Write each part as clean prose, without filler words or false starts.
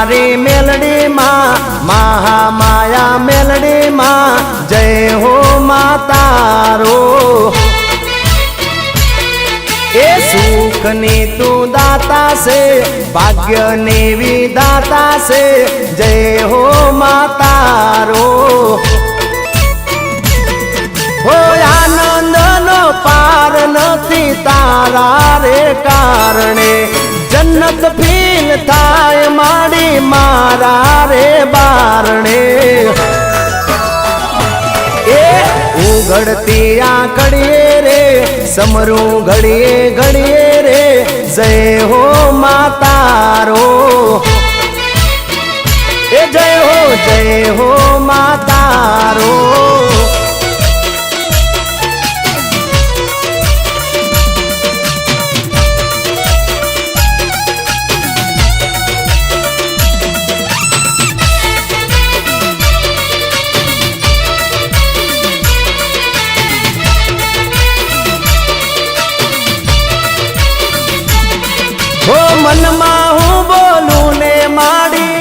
मारी मेलडी माँ महामाया मेलडी माँ जय हो मातारो। ए सुखनी तू दाता से भाग्यनी विधाता से जय हो मातारो। हो आनंद नो पार नथी तारा रे कारणे जन्नत फील थाय माड़ी मारा रे बारणे। ए उघड़ती आंकड़िए रे समरू घड़िए घड़िए रे जय हो मातारो। ए जय हो मातारो। हो मन में हूँ बोलू ने माड़ी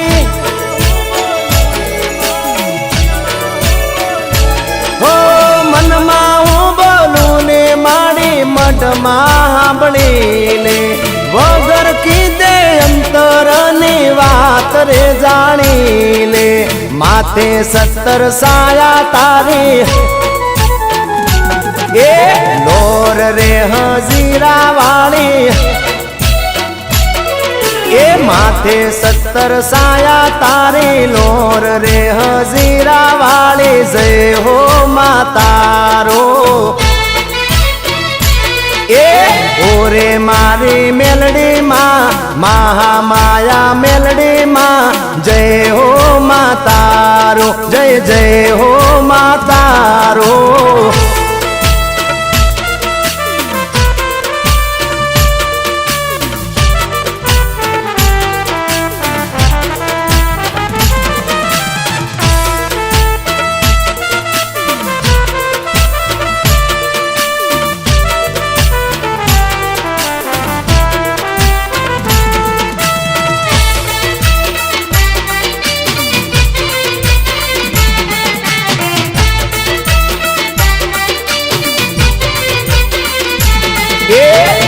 हो मन में हूँ बोलू ने माड़ी मठ मांबड़ी ले वगर की दे अंतर नी वात रे जानी ले। माथे 70 साया तारी ए लोर रे हजीरा वाली। ए माथे 70 साया तारी लोर रे हजीरा वाली जय हो मातारो। ए ओरे मारी मेलडी माँ महामाया मेलडी माँ जय हो मातारो। जय हो मातारो।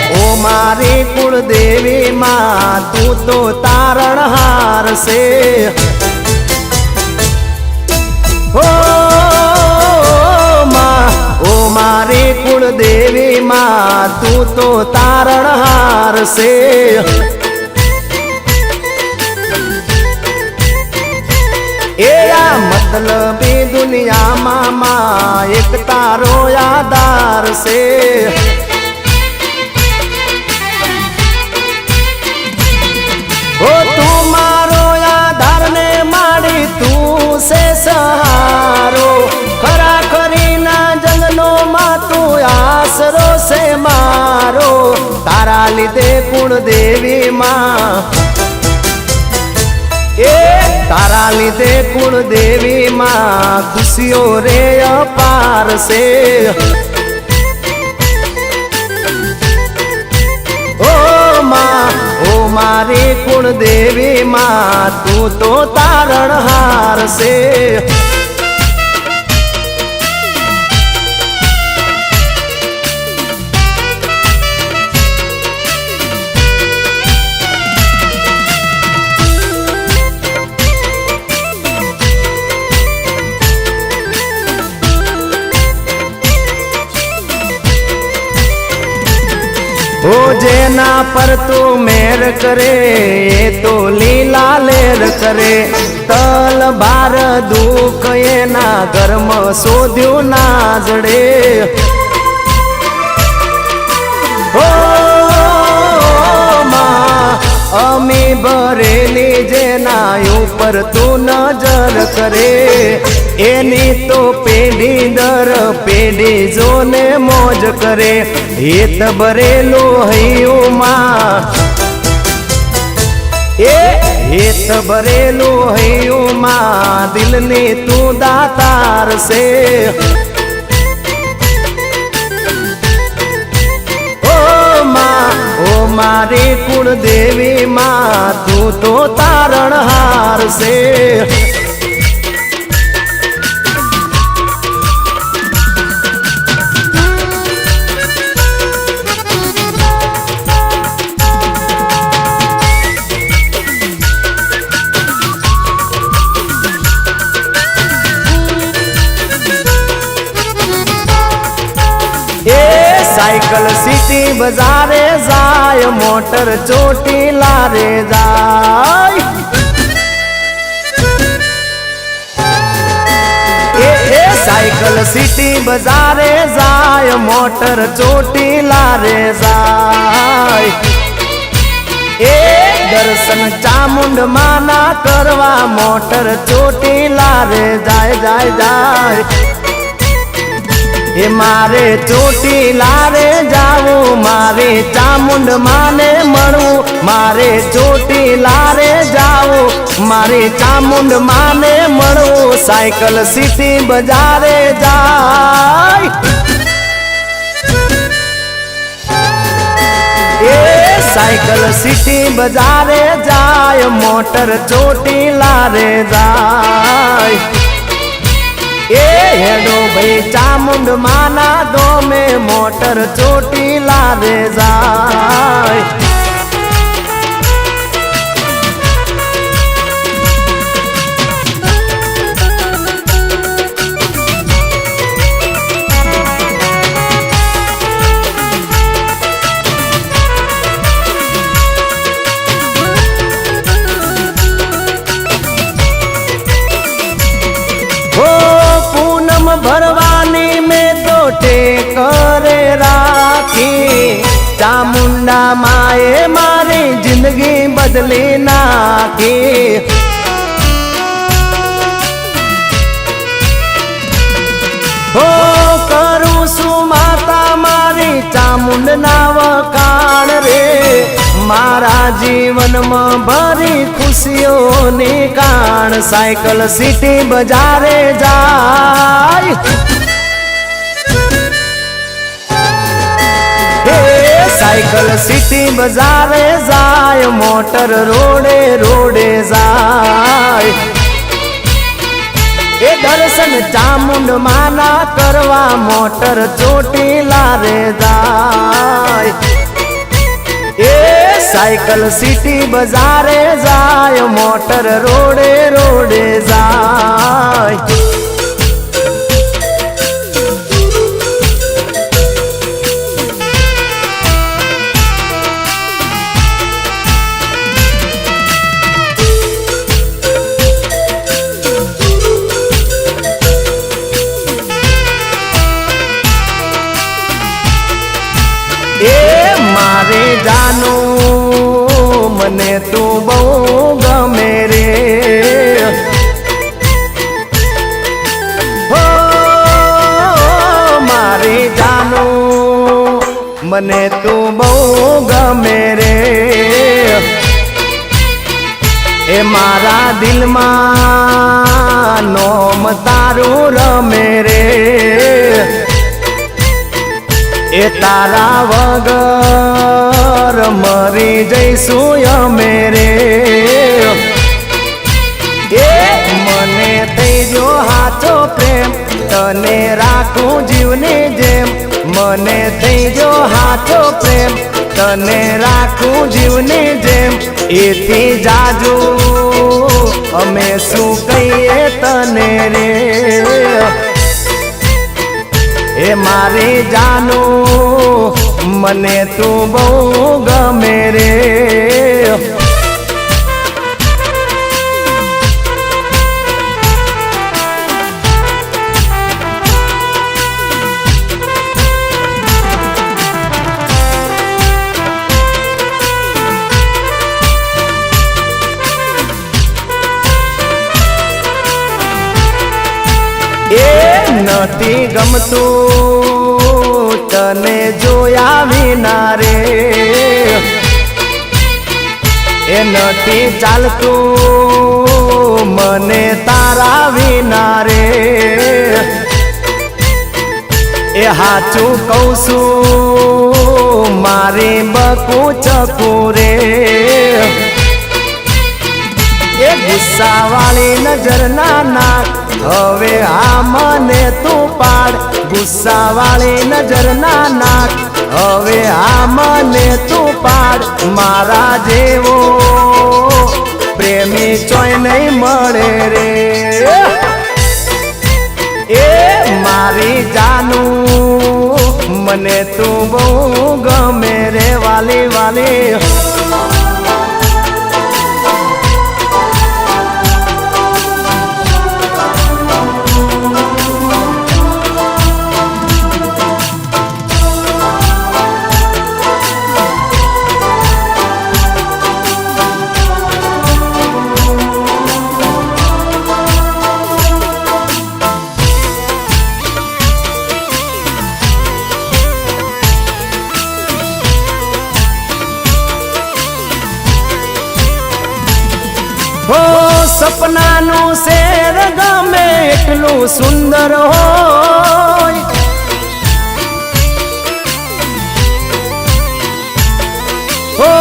ओ मारी कुलदेवी माँ तू तो तारणहार से ओ माँ ओ मारी कुलदेवी माँ तू तो तारणहार से। ए मतलबी दुनिया माँ एक तारो यादार से। ओ तू मारो आधार ने माड़ी तू से सहारो खरा खरी ना जंगलो मा तू आसरो से मारो। तारा लिदे कुलदेवी माँ ए तारा लिदे कुलदेवी माँ खुशियों रे अपार से। ओ मारी कुलदेवी माँ तू तो तारणहार से। ओ जेना पर तू मेर करे ये तो लीला लेर करे तल बार दुख ये ना गर्म सोध्यो ना जड़े। ओ माँ अमी भरेली जेना ऊपर तू नजर करे एनी तो पेढ़ी दर पेढ़ी जोने मौज करे। हित भरेलो हयो माँ ए हित भरेलो हयो माँ दिल ने तू दातार से। ओ મારી કુળદેવી માં તું તો તારણહાર છે साइकिल सिटी बाजारे जाय मोटर चोटीला रे जाय साइकिल सिटी बाजारे जाय मोटर चोटीला रे जाय दर्शन चामुंड माना करवा मोटर चोटीला रे जाय जाय जाय ए मारे चोटीला रे जावू मारे चामुंड माने मळू मारे चोटीला रे जावू मारे चामुंड माने मळू साइकिल सिटी बाजारे जाय ए साइकिल सिटी बाजारे जाय मोटर चोटीला रे जाय हेडो भाई चामुंड माना दो में मोटर चोटीला रे जाय भरवानी में तो टेकरे राखी चामुंडा माए मारी जिंदगी बदली नाखी हो करूं सु माता मारी चामुंड ना वखाण रे मारा जीवन में भरी खुशियों नी कान साइकिल सिटी बाजारे जाय साइकिल सिटी बाजारे जाय मोटर रोडे रोडे जाय दर्शन चामुंड माना करवा मोटर चोटीला रे जाय साइकिल सिटी बाजारे जाय मोटर रोडे रोडे जाय मारे जानू मने तू बहु गमे रे हो मारे जानू मने तू बहु गमे रे ए मारा दिल मा नोम तारू रमे रे ए तारा वगर मरी जैसू मेरे मने तेजो हाथो प्रेम तने राखू जीवने जेम मने तेजो हाथो प्रेम तने राखू जीवने जेम एथी जाजू अमे शू कहीए तने रे ए मारे जानू मने तू बहु गमे रे नथी गमतू तने जोया विना रे ए नथी चालतू मने तारा विना रे ए हाचू कहूं छू મારી બકુ ચકુ રે એ ગુસ્સાવાળી નજર ના નાખ હવે આ મને તું પાડ ગુસ્સાવાળી નજર ના નાખ હવે આ મને તું પાડ મારા જેવો પ્રેમી ચોય નહીં મળે રે એ મારી જાનું મને તું બહુ ગમે રે વાલી વાલી હો સપનાનું શેર ગમે એટલું સુંદર હોય હો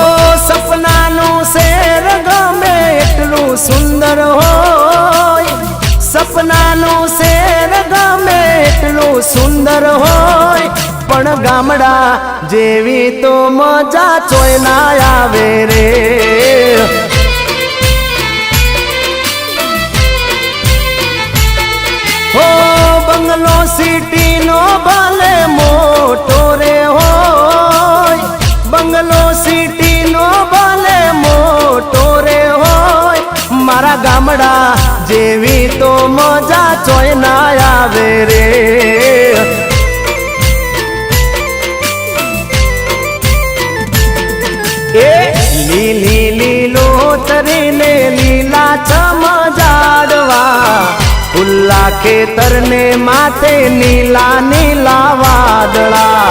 સપનાનું શેર ગમે એટલું સુંદર હોય સપનાનું શેર ગમે એટલું સુંદર હોય પણ ગામડા જેવી તો મજા ચોય ના આવે રે હો બંગલો સિટી નો ભલે મોટો રે હોય બંગલો સિટી નો ભલે મોટો રે હોય મારા ગામડા જેવી તો મજા ચોય ના આવે રે એ લીલી લીલો તરીને લીલા ચમજાડવા ખુલ્લા ખેતરને માથે નીલા નીલા વાદળા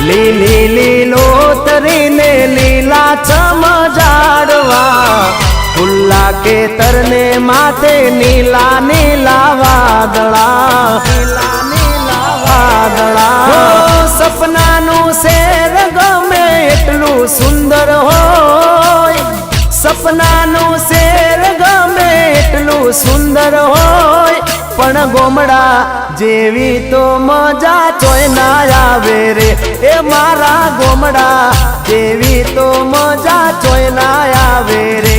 લીલી લીલો તરીને લીલા ચમજાડવા ખુલ્લા ખેતરને માથે નીલા નીલા વાદળા નીલા નીલા વાદળા સપનાનું શેર ગમે એટલું સુંદર હોય સપનાનું શેર ગમે એટલું સુંદર હોય પણ ગોમડા જેવી તો મજા ચોય ના આવે રે એ મારા ગોમડા જેવી તો મજા ચોય ના આવે રે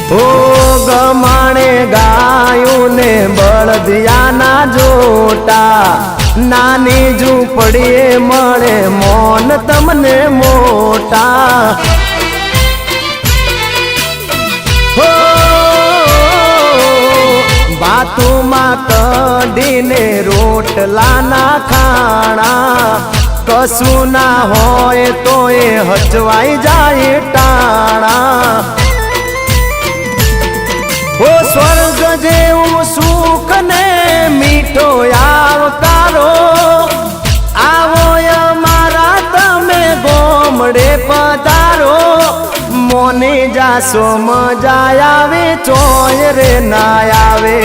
ઓ ગમાણે ગાયું ને બળદિયાના જોટા નાની ઝૂંપડીએ મળે મોન તમને મોટા હો બાતુમાં કઢીને રોટલાના ખાણા કશું ના હોય તો એ હચવાઈ જાય ટાણા ઓ સ્વર્ગ જેવું સુખ ને મીઠો આવકારો આવો અમારા તમે ગોમડે પધારો મોને જાસો મજા આવે ચોય રે ના આવે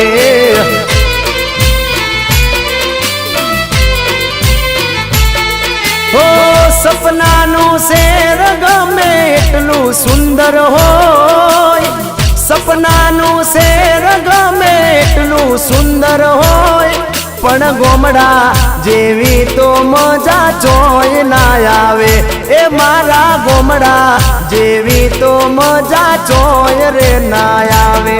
ઓ સપનાનું શેર ગમે એટલું સુંદર હોય સપનાનું શેર ગમે એટલું સુંદર હોય પણ ગોમડા જેવી તો મજા ચોય ના આવે એ મારા ગોમડા જેવી તો મજા ચોય રે ના આવે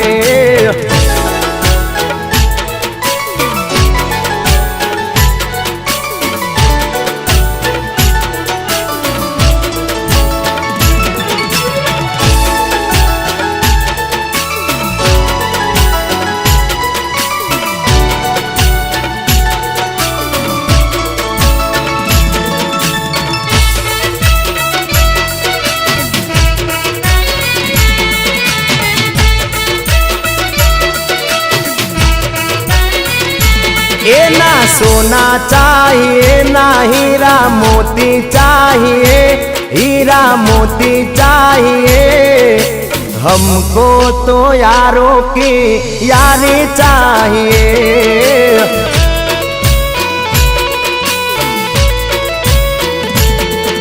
सोना चाहिए ना हीरा मोती चाहिए, हीरा मोती चाहिए। हमको तो यारों की यारी चाहिए।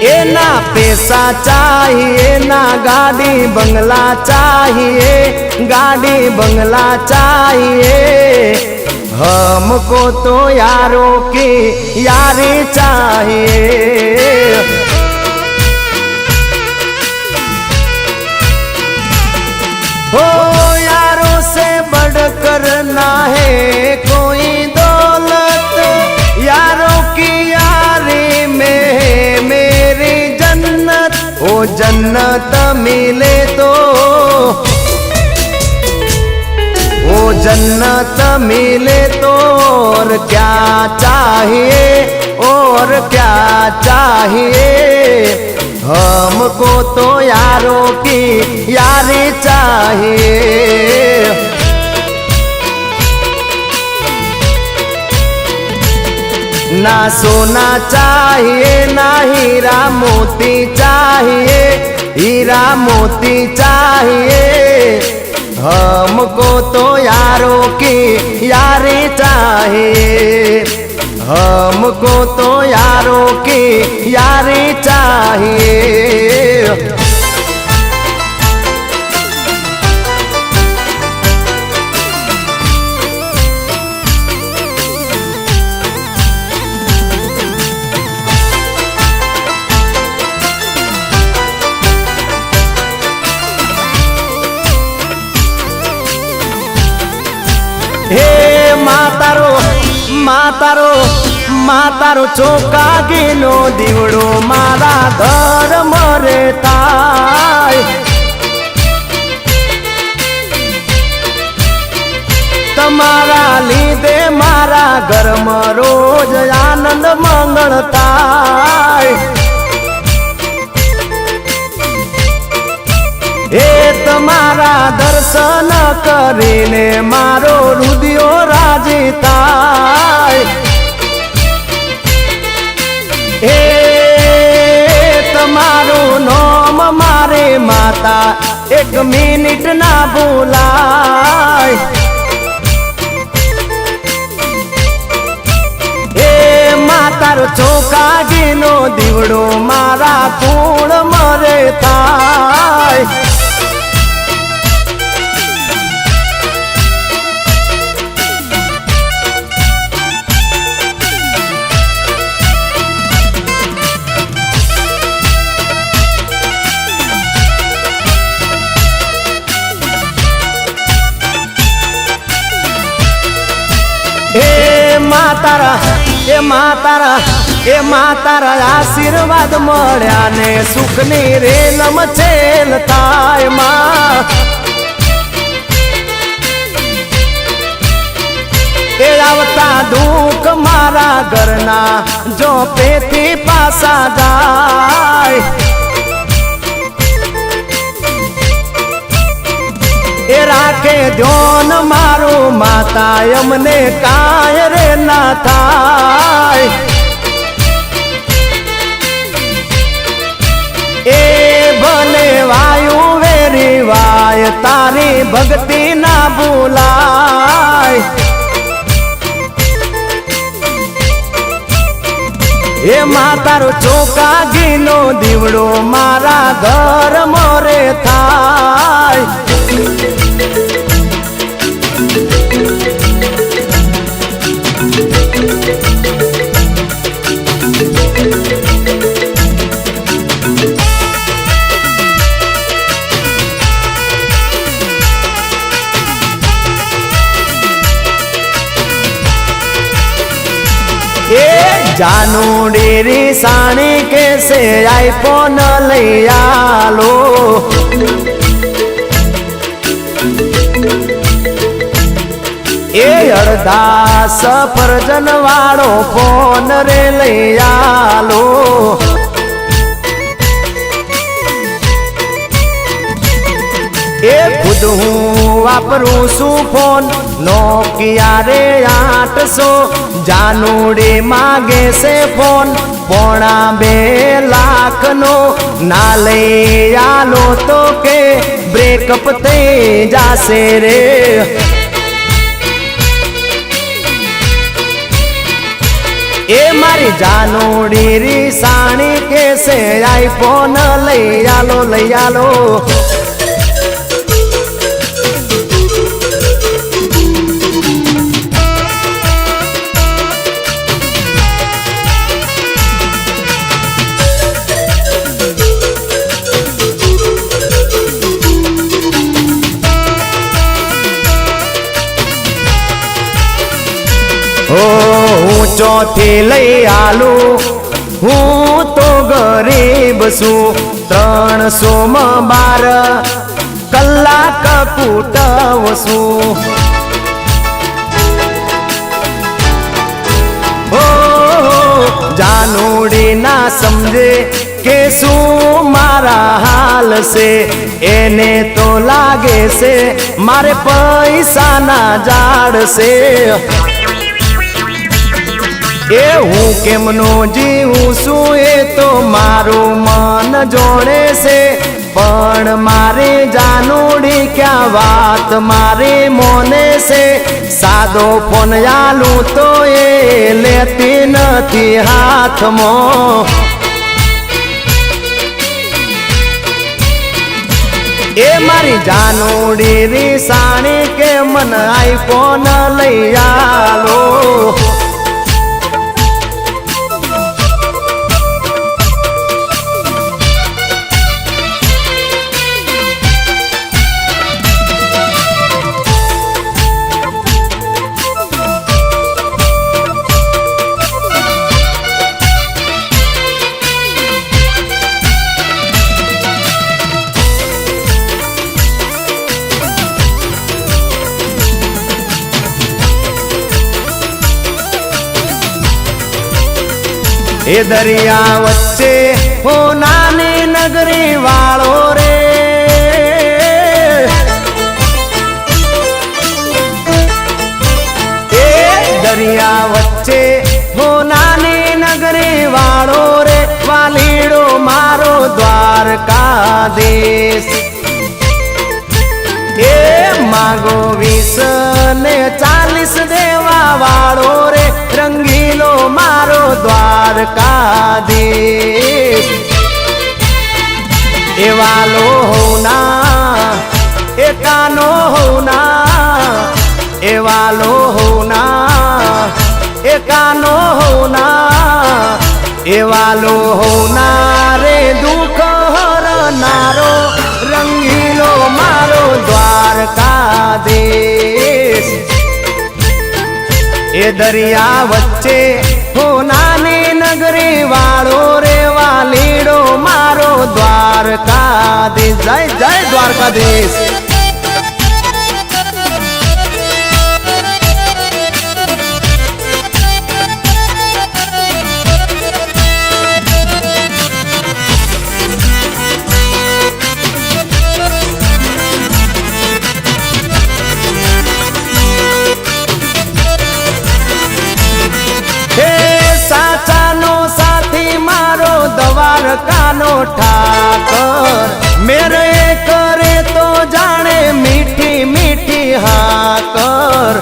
ए ना पैसा चाहिए ना गाड़ी बंगला चाहिए, गाड़ी बंगला चाहिए। हमको तो यारों की यारी चाहिए। हो यारों से बढ़कर ना है कोई दौलत, यारों की यारी में है मेरी जन्नत। ओ जन्नत मिले तो, ओ जन्नत मिले तो और क्या चाहिए, और क्या चाहिए। हमको तो यारों की यारी चाहिए। ना सोना चाहिए ना हीरा मोती चाहिए, हीरा मोती चाहिए। हमको तो यारों की यारी चाहिए। हमको तो यारों की यारी चाहिए। हे मातारो मातारो मातारो चोका गीनो दीवड़ो मारा धर्म रे ताय। तमारा लीधे मारा घर में रोज आनंद मंगल ताय। हे तमारा दर्शन करीने मारो हृदय राजी थाय। हे तमारो नाम मारे माता एक मिनिट ना भूलाय। हे मातारो चोका गीनो दीवड़ो मारा कूण मरे थाय। ए मातारा ए मातारा ए मातारा आशीर्वाद मळ्या ने सुखनी रेलम छेल थाय मां। ए आवता दुख मारा घरना जो पेथी पासा जाय। ए राखे ध्यान मारो माता अमने काय रे ना थाय। ए भले वायु वेरी वाय तारी भक्ति ना भूलाय। ए मातारो चोका गीनो दीवड़ो मारा घर मोरे थाय। जानू डेरी साणी कैसे आईफोन लई आलो। ए अर्धा सफरजन वाळो फोन रे लई आलो। ए खुद हूँ વાપરું છું ફોન નોકિયા રે 800 જાનુડી માગે છે ફોન 2.5 લાખનો ના લઈ આલો તો કે બ્રેકઅપ થઈ જાશે રે એ મારી જાનુડી રી સાણી કેસે આઈફોન લઈ આલો લઈ આલો ઊંચોથી લઈ આલું હું તો ગરીબ છું 312 કલાક કૂટવશું જાનુડી ના સમજે કે શું મારા હાલ છે એને તો લાગે છે મારે પૈસાના ઝાડ છે એ હું કેમનો જીવું છું એ તો મારું મન જોડે છે પણ મારી જાનુડી ક્યાં વાત મારી મોને છે સાદો ફોન આલું તો એ લેતી નથી હાથમાં એ મારી જાનુડી રી સાણી કે મન આઈફોન લઈ આલો એ દરિયા વચ્ચે હો નાની નગરી વાળો રે એ દરિયા વચ્ચે હો નાની નગરી વાળો રે વાલીડો મારો દ્વારકાધીશ એ માગો 20 ને 40 દેવા વાળો રે રંગીલો મારો દ્વારકાધીશ એ વાલો હોના એ કાનો હોના એ વાલો હોના એ કાનો હોના એ વાલો હોના રે દુઃખ હરનારો રંગીલો મારો દ્વારકાધીશ એ દરિયા વચ્ચે હો નાની નગરી વાળો રે વાલીડો મારો દ્વારકાધીશ જય જય દ્વારકાધીશ દ્વારકાનો ઠાકર મેરે કરે તો જાણે મીઠી મીઠી હાકર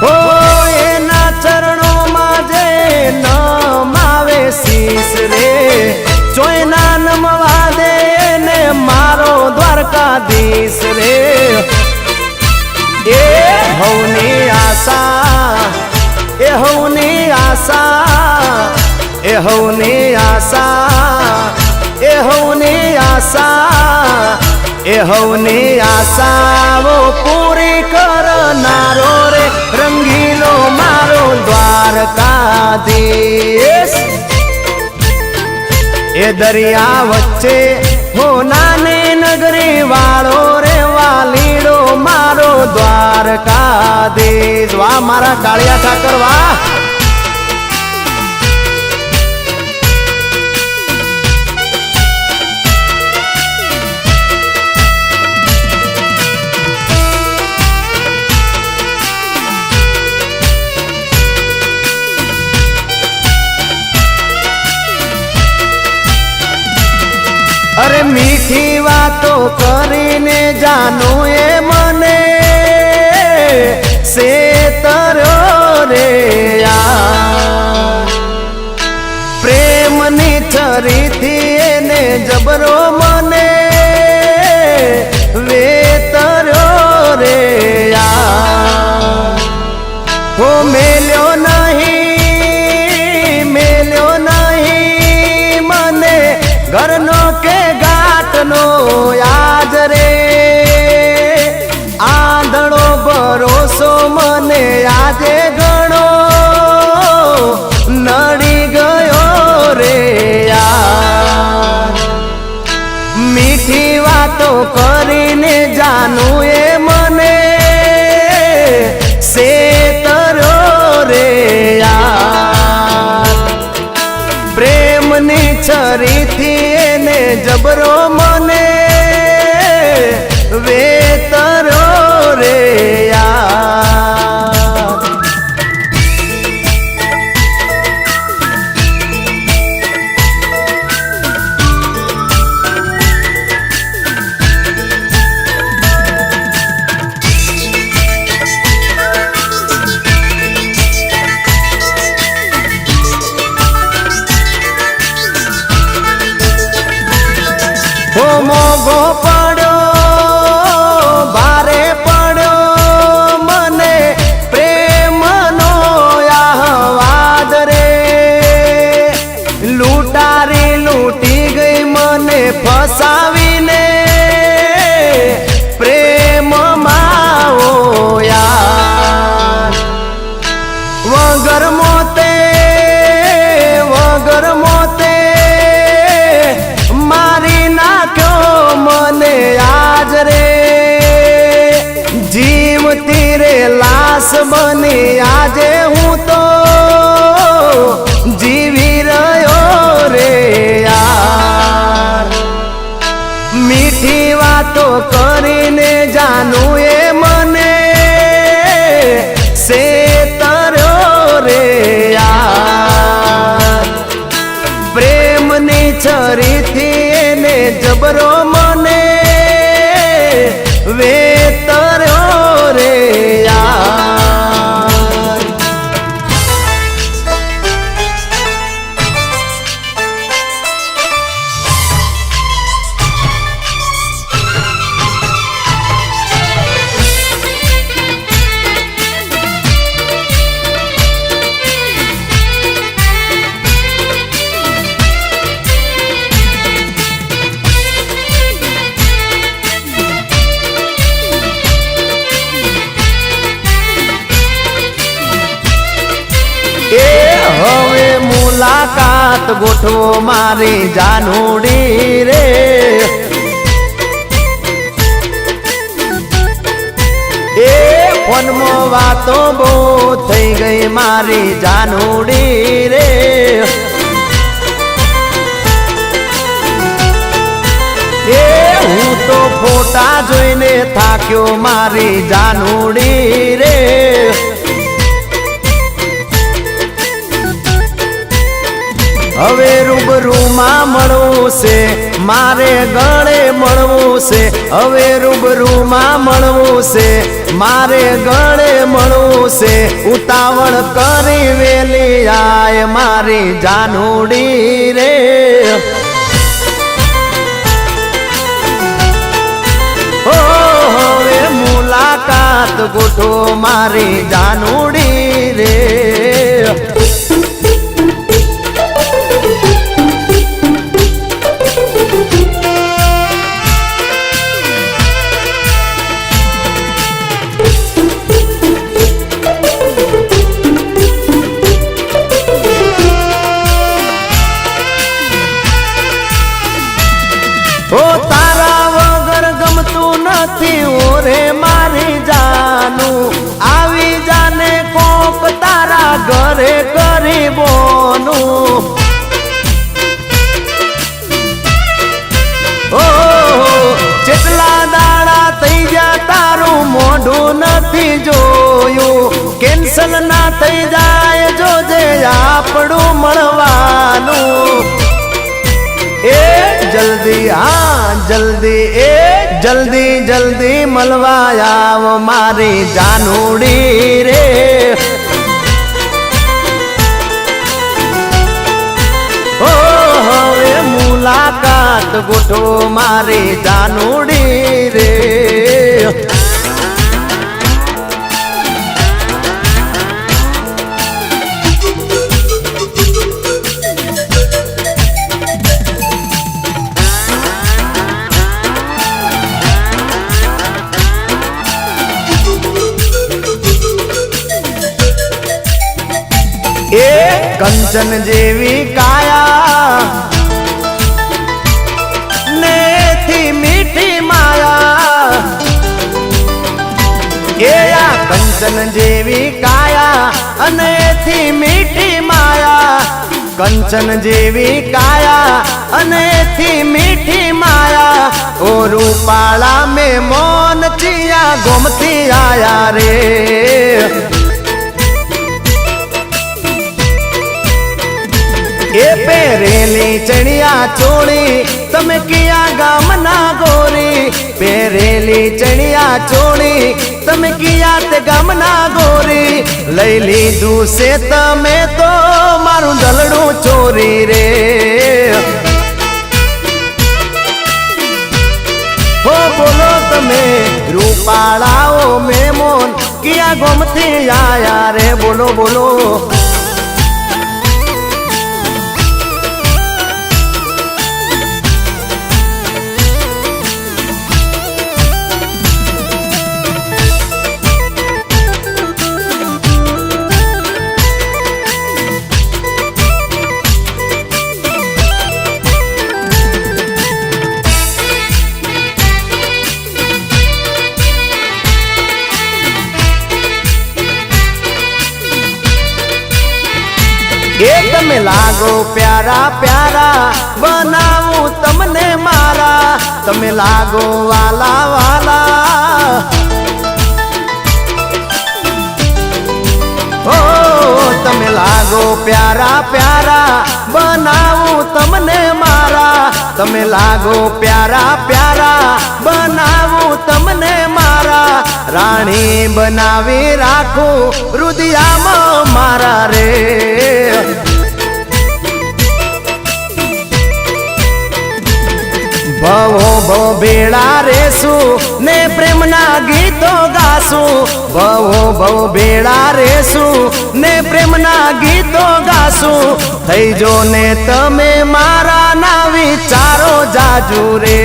હો એના ચરણોમાં જે નમાવે શીશ રે ચોયના નમવા દે ને મારો દ્વારકાધીશ રે એ હવની આશા એ હવની આશા એ હવની આશા એ હવની આશા એ હવની આશાઓ પૂરી કરનારો રે રંગીલો મારો દ્વારકાધીશ એ દરિયા વચ્ચે હો નાની નગરી વાળો રે વાલીડો મારો દ્વારકાધીશ વાહ મારા કાળિયા ઠાકર વાહ અરે મીઠી વાતો કરીને જાનું એ મને સેતર્યો રે પ્રેમની છરીથી એને જબરો મને વેતર્યો રે હો મેલ્યો નહીં મને ઘરનો કે ઘાટનો યાદ રે આંધળો ભરોસો મને આજે ઘણો નડી ગયો રે મીઠી વાતો કરીને જાનું એ મને સેતર્યો રે પ્રેમની છરીથી એને જબરો મને વેતર્યો રે મોગો પડ્યો ભારે પડ્યો મને પ્રેમનો આહવાદ રે લૂંટારી લૂંટી ગઈ મને ફસાવીને પ્રેમમાં ઓ યાર વગર મોતે મારી નાખ્યો મને આજ રે જીવતી રે લાશ બની આજે હું તો જીવી રહ્યો રે મીઠી વાતો કરીને જાનું એ મને સેતર્યો રે પ્રેમની છરીથી એને જબરો મને વેતર્યો રે હવે મુલાકાત ગોઠવો મારી જાનુડી રે ફોનમાં વાતો બહુ થઈ ગઈ મારી જાનુડી રે હું તો ફોટા જોઈને થાક્યો મારી જાનુડી રે હવે રૂબરૂમાં મળવું છે મારે ગળે મળવું છે હવે રૂબરૂમાં મળવું છે મારે ગળે મળવું છે ઉતાવળ કરી વેલી આય મારી જાનુડી રે હવે મુલાકાત ગોઠવો મારી જાનુડી રે ઓ તારા વગર ગમતું નથી ઓરે મારી જાનું આવી જાને કોક તારા ઘરે ગરીબોનું ઓ જેટલા દાડા થઈ ગયા તારું મોઢું નથી જોયું કેન્સલ ના થઈ જાય જોજે આપણું મળવાનું એ જલ્દી આ જલ્દી એ જલ્દી જલ્દી મળવા આવ મારી જાનુડી રે ઓ હવે મુલાકાત ગોઠો મારી જાનુડી રે એ કંચન જેવી કાયા નેથી મીઠી માયા એ આ કંચન જેવી કાયા અનેથી મીઠી માયા કંચન જેવી કાયા અનેથી મીઠી માયા ઓ રૂપાળા મેં મોન ચિયા ગોમતી આયા રે એ પહેરેલી ચણિયા ચોળી તમે કિયા ગામના ગોરી પહેરેલી ચણિયા ચોળી તમે કિયા તે ગામના ગોરી લઈ લીધું છે તમે તો મારું દલડું ચોરી રે હો બોલો તમે રૂપાળાઓ મેમોન કિયા ગોમતી આયા રે બોલો બોલો એ તમે લાગો પ્યારા પ્યારા બનાવું તમને મારા તમે લાગો વાલા વાલા ઓ તમે લાગો પ્યારા પ્યારા બનાવું તમને મારા તમે લાગો પ્યારા પ્યારા બનાવું તમને મારા રાણી બનાવી રાખું રુદિયામાં મારા રે ભવો ભવો ભેળા રેશું ને પ્રેમના ગીતો ગાશું ભવો ભવો ભેળા રેશું ને પ્રેમના ગીતો ગાશું થઈ જો ને તમે મારા ના વિચારો જાજુ રે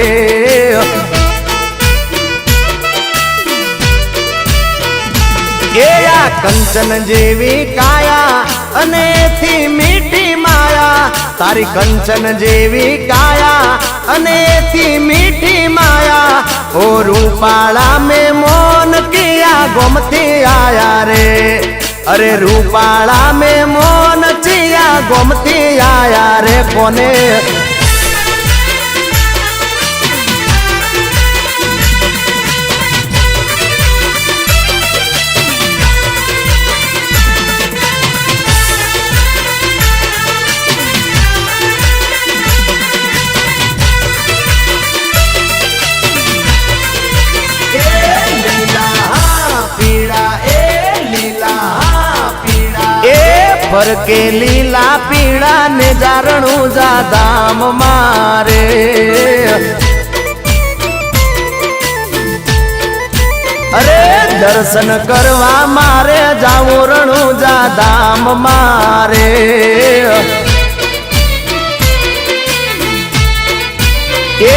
એ આ કંચન જેવી કાયા અનેથી મીઠી માયા તારી કંચન જેવી કાયા અનેથી મીઠી માયા ઓ રૂપાળા મેં મોન કિયા ગોમતી આયા રે અરે રૂપાળા મેં મોન ચિયા ગોમતી આયા રે કોને ફરકે લીલા પીળા ને જારણું જાદામ મારે અરે દર્શન કરવા મારે જાવું રણું જાદામ મારે એ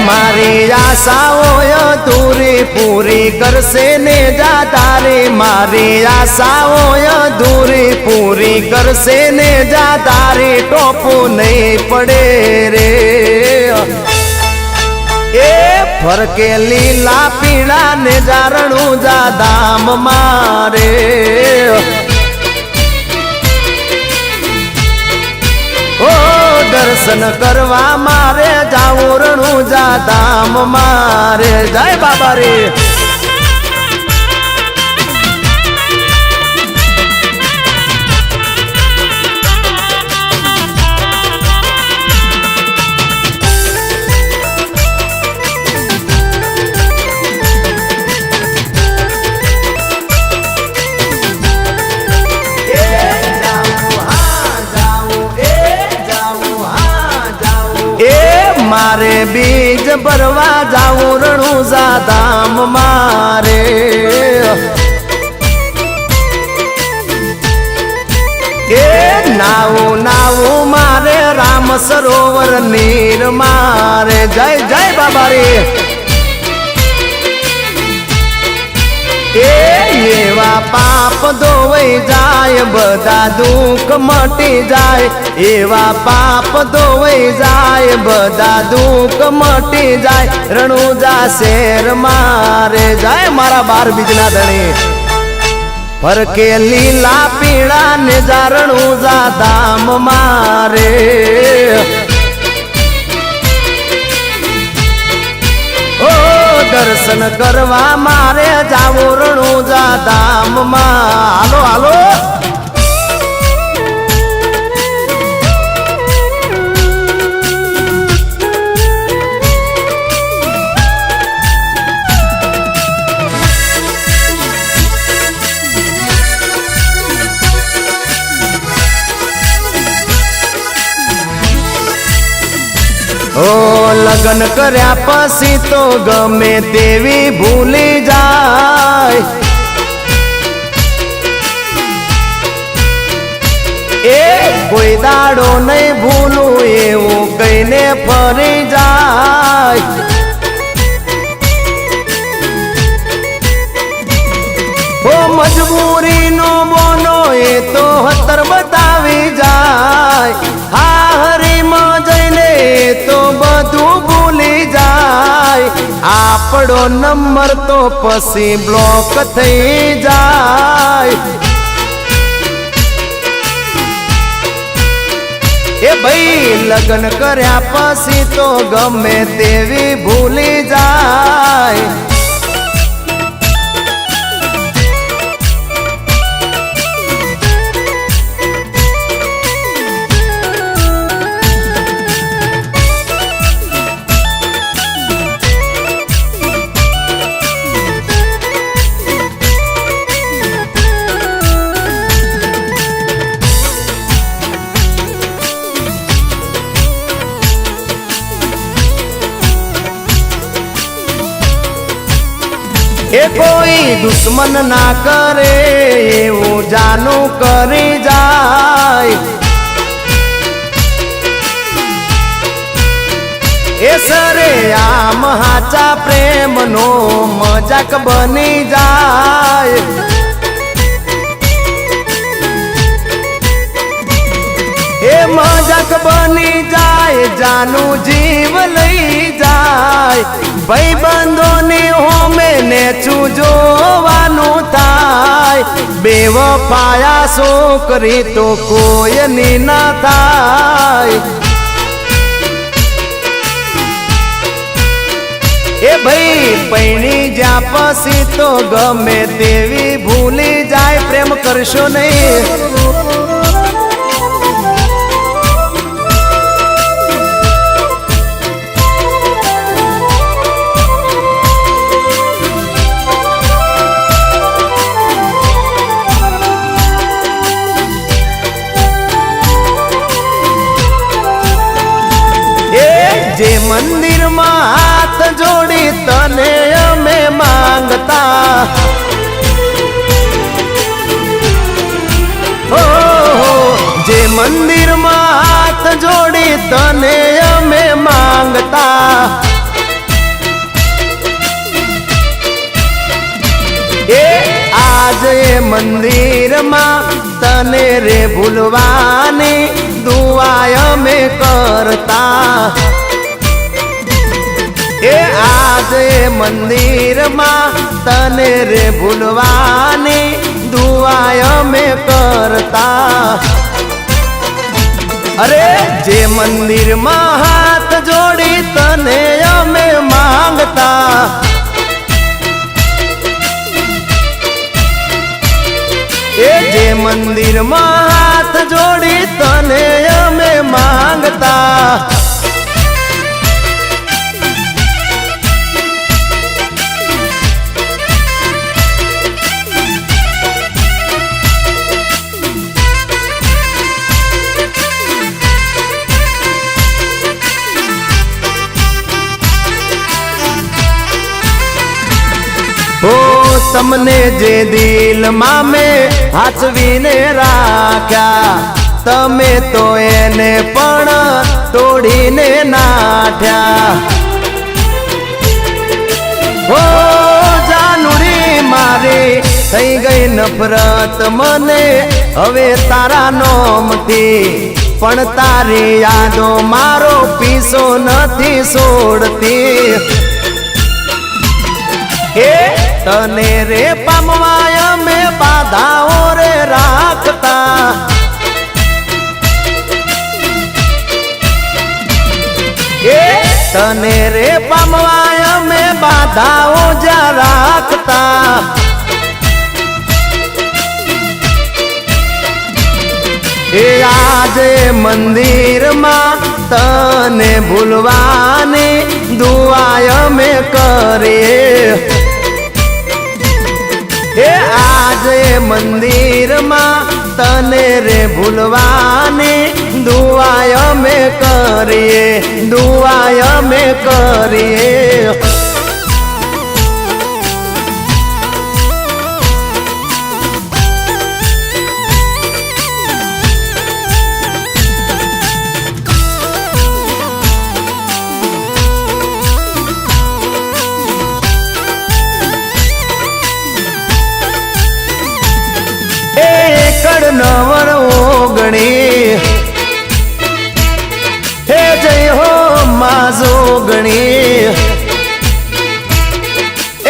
મારી આશાઓ અધૂરી પૂરી કરશે ને જાદારી મારી આશાઓ અધૂરી પૂરી કરશે ને જાદારી ટોપું નહીં પડે રે એ ફરકે લીલા પીળા ને જારણું જાદામ મારે ઓ દર્શન કરવા મારે જાવું રણું જાદામ મારે જય બાબા રે ભરવા જાવું રણુજા ધામ મારે એ નાવું નાવું મારે રામ સરોવર નીર મારે જય જય બાબા રે એવા પાપ ધોવાઈ જાય બધા દુઃખ મટી જાય એવા પાપ ધોવાઈ જાય બધા દુઃખ મટી જાય રણુજા શેર મારે જાય મારા 12 બીજના ધણી ફરકે લીલા પીળા ને જા રણુજા ધામ મારે દર્શન કરવા મારે જાવું રણુજા ધામમાં હાલો હાલો ઓ લગન કર્યા પછી તો ગમે તેવી ભૂલી જાય એ કોઈ દાડો નહીં ભૂલું એવું કહીને ફરી જાય ઓ મજબૂરીનો બોનો એ તો હતર બતાવી જાય હા હરીમાં જઈને તો બધું ભૂલી જાય આપણો નંબર તો પછી બ્લોક થઈ જાય એ ભાઈ લગ્ન કર્યા પછી તો ગમે તેવી ભૂલી જાય એ કોઈ દુશ્મન ના કરે એવું જાનું કરી જાય એ સરે આમ હાચા પ્રેમનો મજાક બની જાય એ મજાક બની જાય જાનું જીવ લઈ જાય ભાઈબંધોની હોમે ને જોવાનું થાય બેવફાયા છોકરી તો કોઈની ના થાય એ ભાઈ પૈણી જ્યાં પછી તો ગમે તેવી ભૂલી જાય પ્રેમ કરશો નહીં જે મંદિરમાં હાથ જોડી તને અમે માંગતા હો જે મંદિરમાં હાથ જોડી તને અમે માંગતા એ આજ એ મંદિરમાં તને રે ભૂલવાની દુઆ અમે કરતા એ આજે મંદિરમાં તને રે ભૂલવાની દુઆ અમે કરતા અરે જે મંદિરમાં હાથ જોડી તને અમે માંગતા એ જે મંદિરમાં હાથ જોડી તને અમે માંગતા તમને જે દિલમાં મેં હાચવીને રાખ્યા, તમે તો એને પણ તોડીને નાઠ્યા. ઓ જાનુડી મારી થઈ ગઈ નફરત મને હવે તારા નોમથી, પણ તારી યાદો મારો પીસો નથી છોડતી. એ તને રે પામવાય અમે બાધાઓ રે રાખતા, એ તને રે પામવાય અમે બાધાઓ જ્યાં રાખતા. એ આજે મંદિરમાં તને ભૂલવાની દુઆ અમે કરીએ. એ આજે મંદિરમાં તને રે ભૂલવાની દુઆ અમે કરીએ, દુઆ અમે કરીએ. નવર ઓગણી હે જય હો માં જોગણી,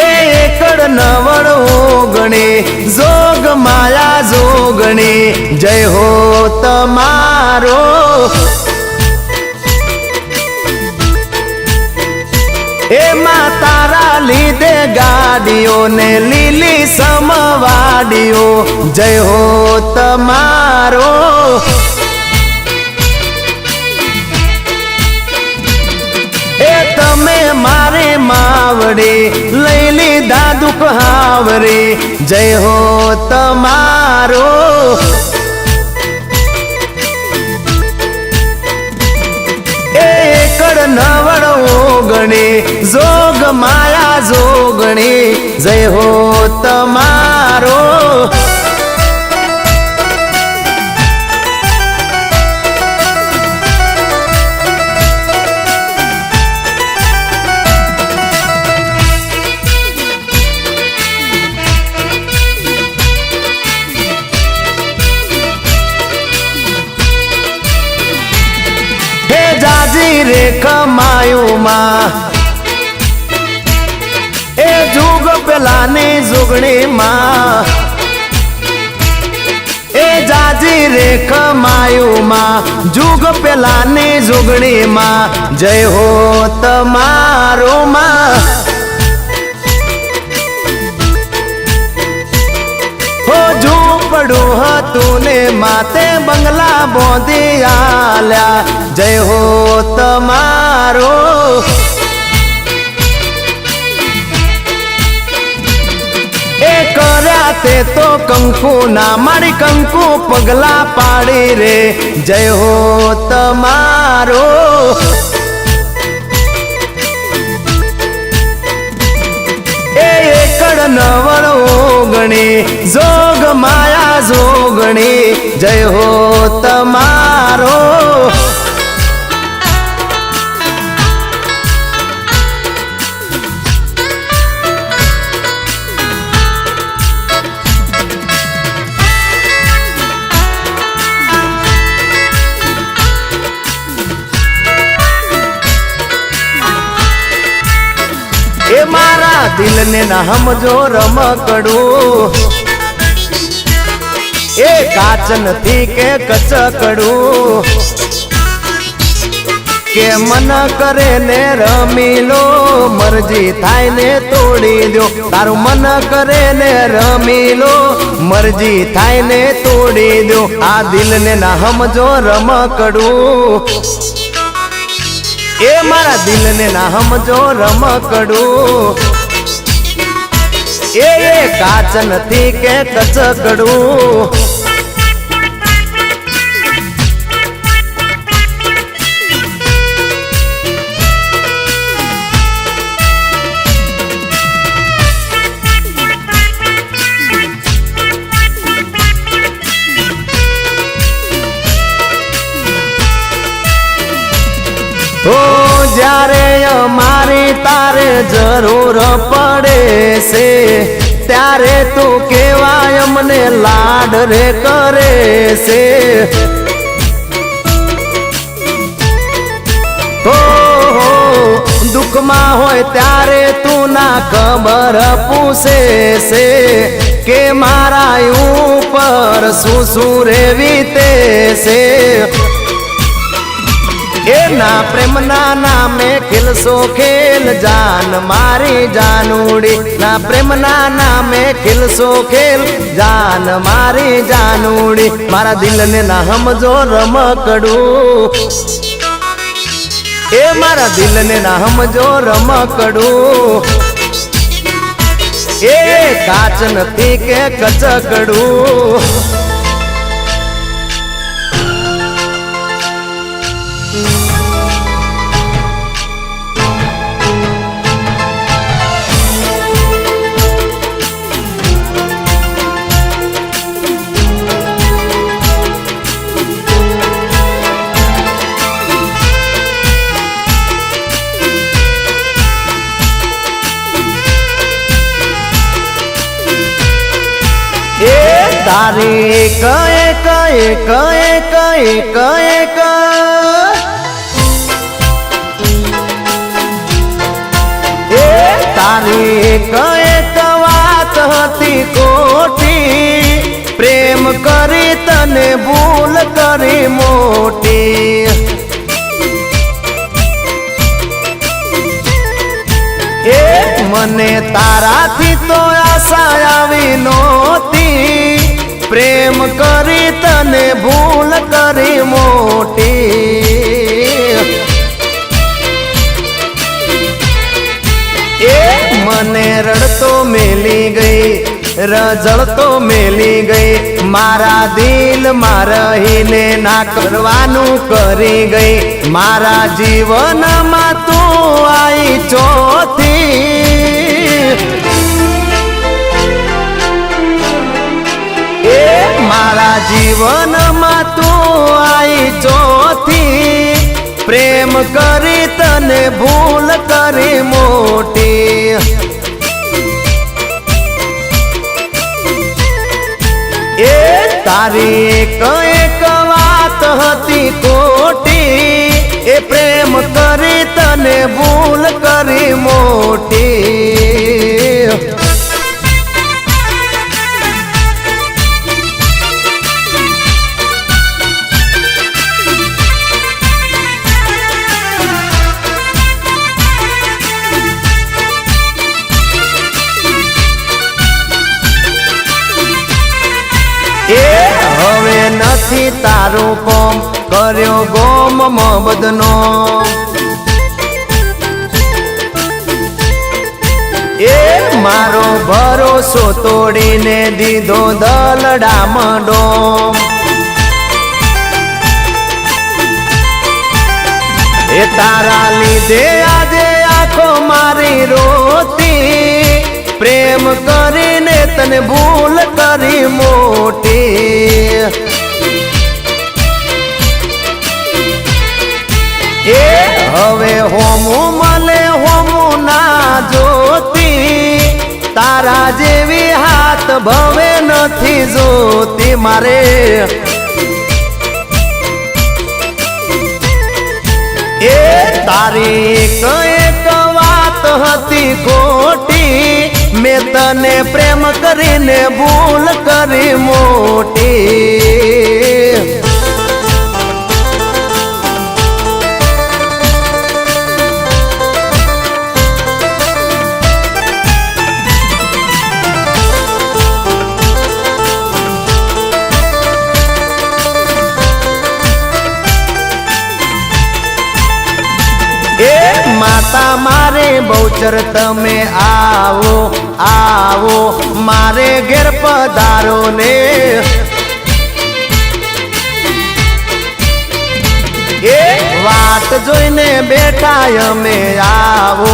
એકડ નવર ઓગણી જોગ માયા જોગણી, જય હો તમારો. એમાં તારા લીધે ગાડીઓ ને લીલી સમવાડીઓ, જય હો તમારો. એ તમે મારી માવડી લઈ લીધા દુઃખ હાવરી, જય હો તમારો. એકડ નવડ ઓગણી જોગ માયા જોગણી, જય હો તમારો. જાજી રે કમાયું માં એ જુગ પેલાની જુગણી માં, એ જાજી રે કમાયું માં જુગ પેલાની જુગણી માં, જય હો તમારો માં. હો ઝૂંપડું હતું ને માતે બંગલા બોંધી આલ્યા, જય હો તમારો. એ કર્યા તે તો કંકુ ના મારી કંકુ પગલા પાડી રે, જય હો તમારો. એકડ નવર ઓગણી જોગ માયા જોગણી, જય હો તમારો. એ મારા દિલને ના સમજો રમકડું, એ કાચ નથી કે કચકડું, કે મન કરે ને રમી લો મરજી થાય ને તોડી દો, તારું મન કરે ને રમી લો મરજી થાય ને તોડી દો. આ દિલને ના સમજો રમકડું, એ મારા દિલને ના સમજો રમકડું, એ કાચ નથી કે કચકડું. જરૂર પડે છે ત્યારે તું કેવાય અમને લાડ રે કરે છે દુઃખમાં હોય ત્યારે તું ના ખબર પૂછે છે કે મારા ઉપર શું શું રે વીતે છે એના પ્રેમના નામે ખેલશો ખેલ જાન મારી જાનુડી ના પ્રેમના નામે ખેલશો ખેલ જાન મારી જાનુડી મારા દિલને ના સમજો રમકડું એ મારા દિલને ના સમજો રમકડું એ કાચ નથી કે કચકડું તારી કએ કએ કએ કએ કએ ક તારી કએ વાત હતી કોઠી પ્રેમ કરી તને ભૂલ કરી મોટી એ મને તારાથી તો આશા આવી નહોતી પ્રેમ કરી તને ભૂલ કરી મોટી એ મને રડતો મેલી ગઈ રજળતો મેલી ગઈ મારા દિલમાં રહીને ના કરવાનું કરી ગઈ મારા જીવનમાં તું આવી ચોથી મારા જીવનમાં તું આવી ચોથી પ્રેમ કરી તને ભૂલ કરી મોટી એ તારી એક વાત હતી કોટી એ પ્રેમ કરી તને ભૂલ કરી મોટી હવે નથી તારું કોમ કર્યો ગોમ મોહબ્બતનો એ મારો ભરોસો તોડીને દીધો દલડામાં ડોમ એ તારા લીધે આજે આંખો મારી રોતી પ્રેમ કરીને તને ભૂલ કરી મોટી એ હવે હોમું મળે હોમું ના જોતી તારા જેવી હાથ ભવે નથી જોતી મારે એ તારી એક વાત હતી ખોટી મેં તને પ્રેમ કરીને ભૂલ કરી મોટી માતા મારે બહુચર તમે આવો આવો મારે ઘેર પધારો ને એ વાત જોઈને બેઠા અમે આવો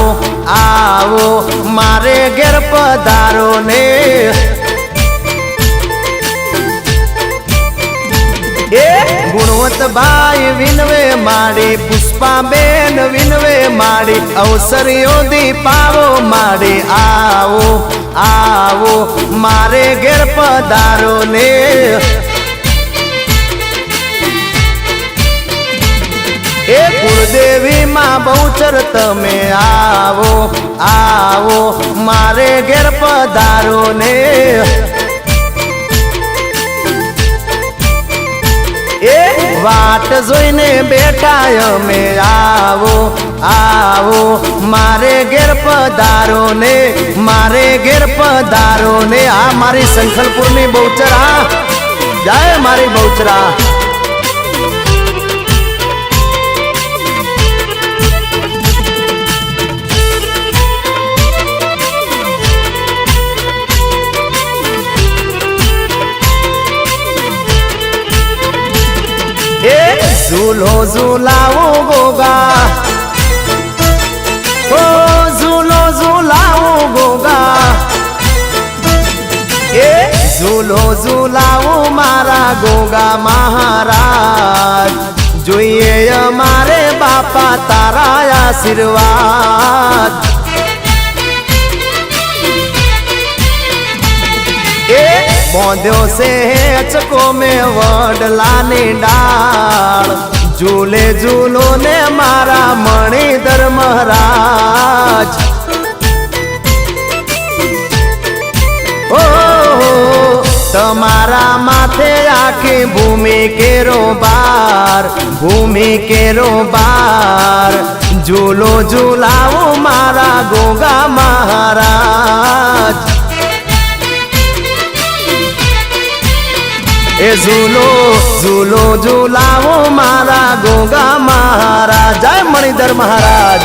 આવો મારે ઘેર પધારો ને એ ગુણવંત ભાઈ વિનવે માડી, પુષ્પાબેન વિનવે માડી, અવસરીઓ દીપાવો માડી, આવો આવો મારે ઘેર પધારો ને। એ કુળદેવી માં બહુચર તમે આવો આવો મારે ઘેર પધારો ને। એ વાટ જોઈને બેઠા અમે, આવો આવો મારે ઘેર પધારો ને, મારે ઘેર પધારો ને। આ મારી સંખલપુરની બહુચર, આ જય મારી બહુચરા। झूलो झूलाओ गोगा, ओ झूलो झूलाओ गोगा, ए झूलो झूलाओ मारा गोगा महाराज, जोइए अमारे बापा तारा आशीर्वाद। बोंध्यो से चको में वडलानी डाल, झूले झूलो ने मारा मणिधर महाराज। ओ तमारा माथे आखी भूमि केरो बार, भूमि केरो बार, झूलो झूलाओ मारा गोगा महाराज। ए झूलो झूलो झूलाओ मारा गोगा महाराज, जय मणिधर महाराज।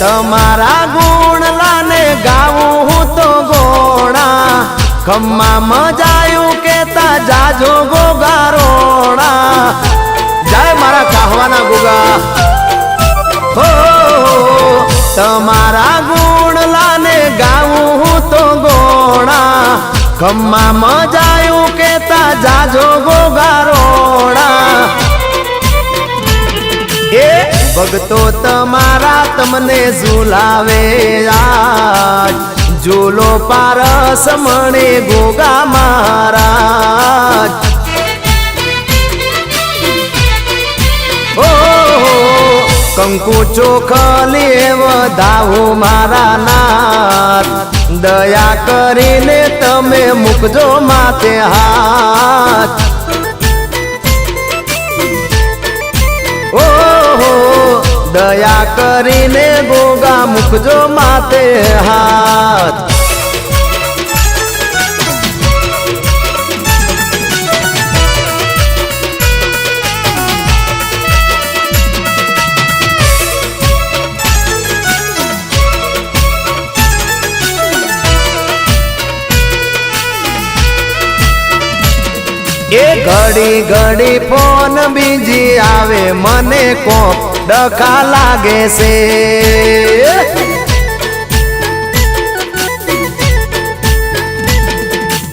तमारा गुण लाने गाऊं हूँ तो गोणा, खम्मा मजायू केता जाजो गोगा रोणा, जय मारा कहवाना गोगा। हो तमारा गुण लाने गाऊं हूँ तो गोणा, खम्मा मजायू केता जाजो गोगा रोणा। भगतो तमारा तमने झूलावे आज, झूलो पारस मणे गोगा महाराज। ओ कंकु चोखली वधावो मारा नाथ, दया करीने तमे मुकजो माथे हाथ। ओ दया करीने गोगा मुकजो माथे हाथ। ए घड़ी घड़ी फोन बीजी आवे, मने को डखा लागे से।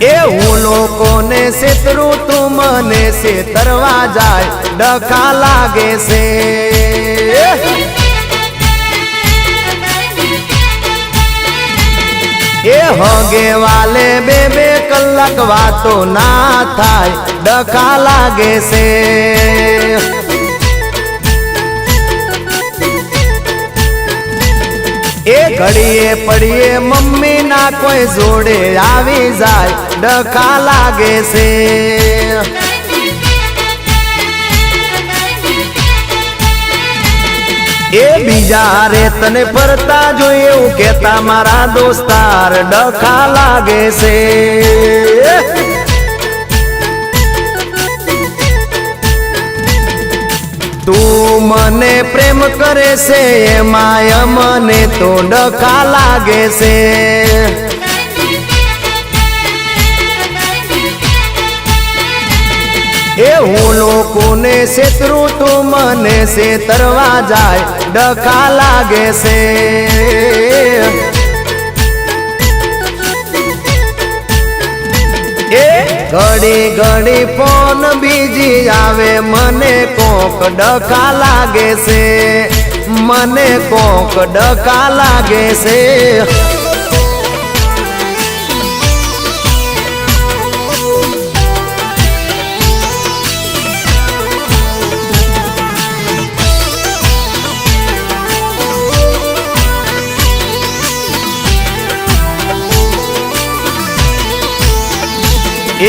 ए हूँ लोको ने सेतरू तू मने से तरवा जाए, डखा लागे से। ए होगे वाले बेबे कलाक वातो ना थाय, डखा लागे से। ए घड़िए पड़िए मम्मी ना कोई जोड़े आवी जाए, डखा लागे से। ए बीजा रे तने फरता जोए कहता मारा दोस्तार, डखा लागे से। તું મને પ્રેમ કરે છે એમાંય મને તો ડખા લાગે છે એ હું લોકોને શેતરું તું મને શેતરવા જાય ડખા લાગે છે એ ઘડી ઘડી ફોન બીજી આવે મને કોક ડખા લાગે છે મને કોક ડખા લાગે છે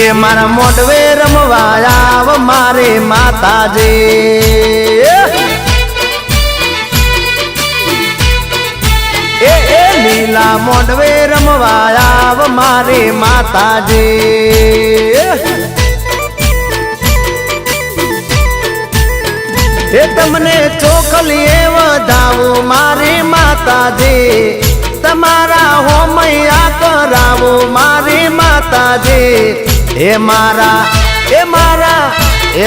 એ મારા મોઢવે રમવા આવ મારી માતાજી એ લીલા મોઢવે રમવા આવ મારી માતાજી એ તમને ચોખલીએ વધાવું મારી માતાજી તમારા હોમૈયા કરાવું મારી માતાજી એ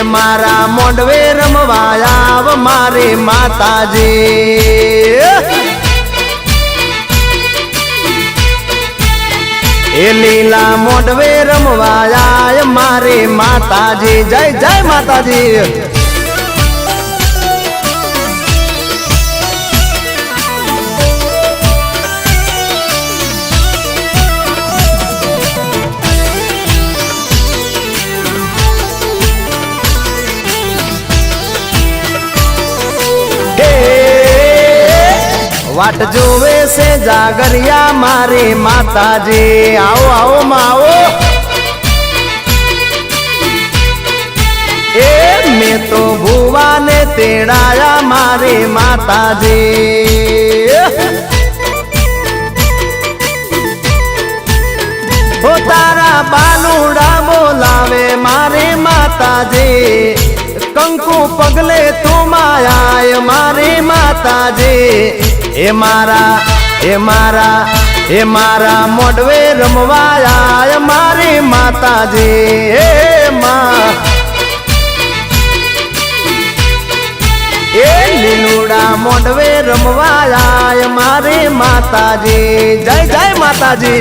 મારા મોઢવે રમવા આવ મારી માતાજી એ લીલા મોઢવે રમવા આય મારી માતાજી જય જય માતાજી वाट जोवे से जागरिया मारी माताजी आओ आओ माओ ए मैं तो भुवा ने तेड़ाया मारी माताजी हो तारा बालूड़ा बोलावे मारी माताजी कंकु पगले तुम आय मारी माताजी ए मारा मोढवे रमवा आय मारी माताजी ए मां ए लीलूड़ा मोढवे रमवा आय मारी माताजी जय जय माताजी।